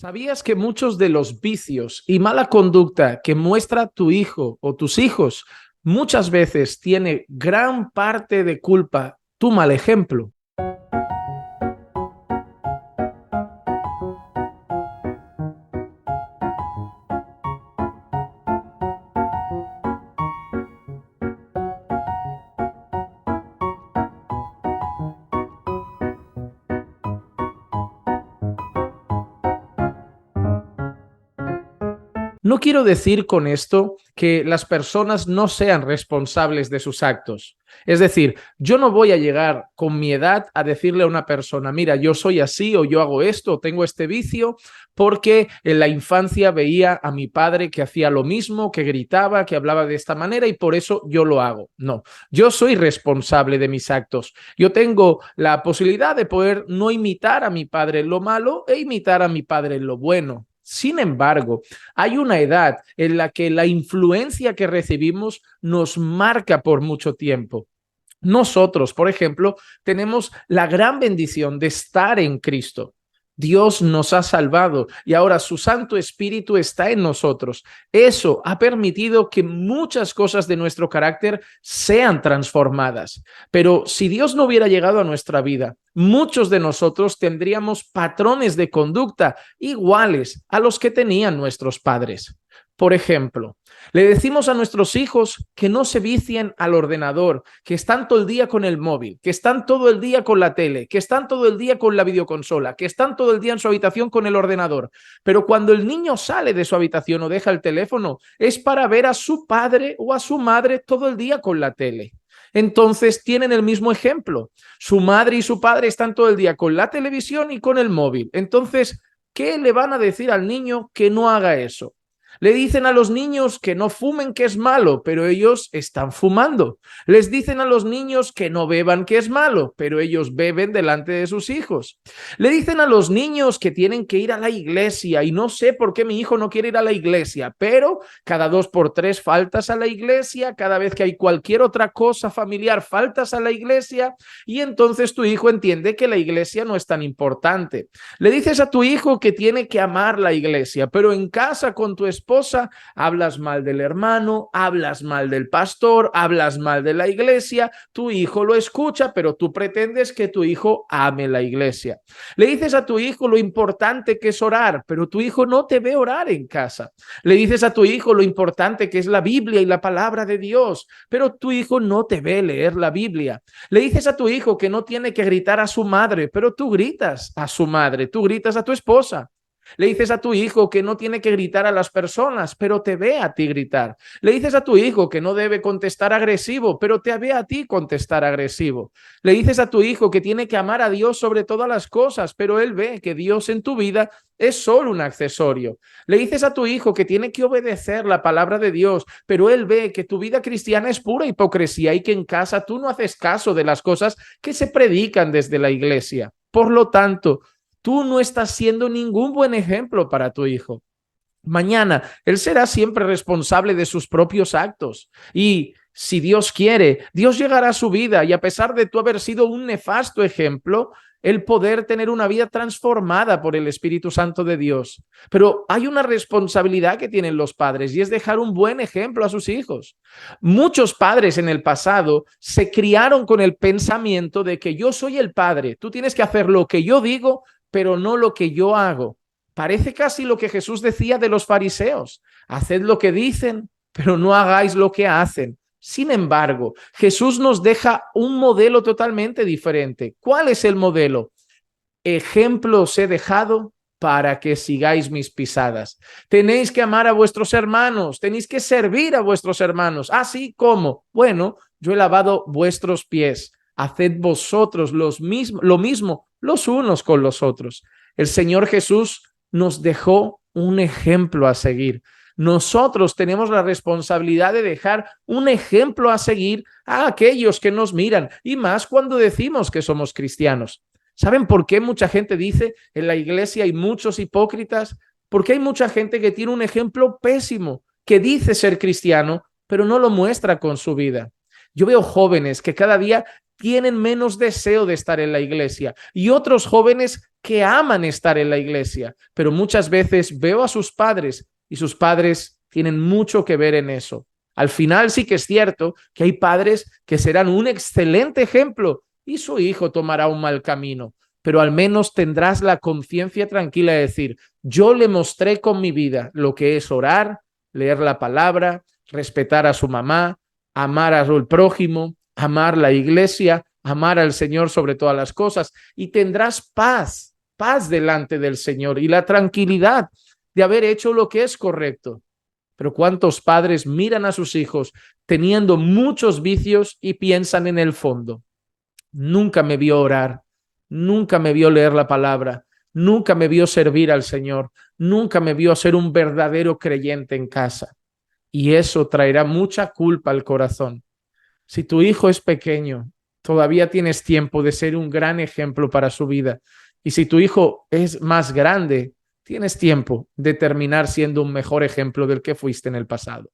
¿Sabías que muchos de los vicios y mala conducta que muestra tu hijo o tus hijos muchas veces tiene gran parte de culpa tu mal ejemplo? No quiero decir con esto que las personas no sean responsables de sus actos. Es decir, yo no voy a llegar con mi edad a decirle a una persona, mira, yo soy así o yo hago esto o tengo este vicio porque en la infancia veía a mi padre que hacía lo mismo, que gritaba, que hablaba de esta manera y por eso yo lo hago. No, yo soy responsable de mis actos. Yo tengo la posibilidad de poder no imitar a mi padre en lo malo e imitar a mi padre en lo bueno. Sin embargo, hay una edad en la que la influencia que recibimos nos marca por mucho tiempo. Nosotros, por ejemplo, tenemos la gran bendición de estar en Cristo. Dios nos ha salvado y ahora su Santo Espíritu está en nosotros. Eso ha permitido que muchas cosas de nuestro carácter sean transformadas. Pero si Dios no hubiera llegado a nuestra vida, muchos de nosotros tendríamos patrones de conducta iguales a los que tenían nuestros padres. Por ejemplo, le decimos a nuestros hijos que no se vicien al ordenador, que están todo el día con el móvil, que están todo el día con la tele, que están todo el día con la videoconsola, que están todo el día en su habitación con el ordenador. Pero cuando el niño sale de su habitación o deja el teléfono, es para ver a su padre o a su madre todo el día con la tele. Entonces tienen el mismo ejemplo. Su madre y su padre están todo el día con la televisión y con el móvil. Entonces, ¿qué le van a decir al niño que no haga eso? Le dicen a los niños que no fumen, que es malo, pero ellos están fumando. Les dicen a los niños que no beban, que es malo, pero ellos beben delante de sus hijos. Le dicen a los niños que tienen que ir a la iglesia y no sé por qué mi hijo no quiere ir a la iglesia, pero cada 2 por 3 faltas a la iglesia, cada vez que hay cualquier otra cosa familiar faltas a la iglesia y entonces tu hijo entiende que la iglesia no es tan importante. Le dices a tu hijo que tiene que amar la iglesia, pero en casa con tu esposa hablas mal del hermano, hablas mal del pastor, hablas mal de la iglesia, tu hijo lo escucha, pero tú pretendes que tu hijo ame la iglesia. Le dices a tu hijo lo importante que es orar, pero tu hijo no te ve orar en casa. Le dices a tu hijo lo importante que es la Biblia y la palabra de Dios, pero tu hijo no te ve leer la Biblia. Le dices a tu hijo que no tiene que gritar a su madre, pero tú gritas a su madre, tú gritas a tu esposa. Le dices a tu hijo que no tiene que gritar a las personas, pero te ve a ti gritar. Le dices a tu hijo que no debe contestar agresivo, pero te ve a ti contestar agresivo. Le dices a tu hijo que tiene que amar a Dios sobre todas las cosas, pero él ve que Dios en tu vida es solo un accesorio. Le dices a tu hijo que tiene que obedecer la palabra de Dios, pero él ve que tu vida cristiana es pura hipocresía y que en casa tú no haces caso de las cosas que se predican desde la iglesia. Por lo tanto, tú no estás siendo ningún buen ejemplo para tu hijo. Mañana, él será siempre responsable de sus propios actos. Y si Dios quiere, Dios llegará a su vida y a pesar de tú haber sido un nefasto ejemplo, el poder tener una vida transformada por el Espíritu Santo de Dios. Pero hay una responsabilidad que tienen los padres y es dejar un buen ejemplo a sus hijos. Muchos padres en el pasado se criaron con el pensamiento de que yo soy el padre, tú tienes que hacer lo que yo digo, pero no lo que yo hago. Parece casi lo que Jesús decía de los fariseos. Haced lo que dicen, pero no hagáis lo que hacen. Sin embargo, Jesús nos deja un modelo totalmente diferente. ¿Cuál es el modelo? Ejemplo os he dejado para que sigáis mis pisadas. Tenéis que amar a vuestros hermanos, tenéis que servir a vuestros hermanos. ¿Así como? Bueno, yo he lavado vuestros pies. Haced vosotros lo mismo los unos con los otros. El Señor Jesús nos dejó un ejemplo a seguir. Nosotros tenemos la responsabilidad de dejar un ejemplo a seguir a aquellos que nos miran y más cuando decimos que somos cristianos. ¿Saben por qué mucha gente dice en la iglesia hay muchos hipócritas? Porque hay mucha gente que tiene un ejemplo pésimo, que dice ser cristiano, pero no lo muestra con su vida. Yo veo jóvenes que cada día tienen menos deseo de estar en la iglesia y otros jóvenes que aman estar en la iglesia, pero muchas veces veo a sus padres y sus padres tienen mucho que ver en eso. Al final sí que es cierto que hay padres que serán un excelente ejemplo y su hijo tomará un mal camino, pero al menos tendrás la conciencia tranquila de decir, yo le mostré con mi vida lo que es orar, leer la palabra, respetar a su mamá, amar al prójimo, amar la iglesia, amar al Señor sobre todas las cosas, y tendrás paz, paz delante del Señor y la tranquilidad de haber hecho lo que es correcto. Pero ¿cuántos padres miran a sus hijos teniendo muchos vicios y piensan en el fondo? Nunca me vio orar, nunca me vio leer la palabra, nunca me vio servir al Señor, nunca me vio ser un verdadero creyente en casa. Y eso traerá mucha culpa al corazón. Si tu hijo es pequeño, todavía tienes tiempo de ser un gran ejemplo para su vida. Y si tu hijo es más grande, tienes tiempo de terminar siendo un mejor ejemplo del que fuiste en el pasado.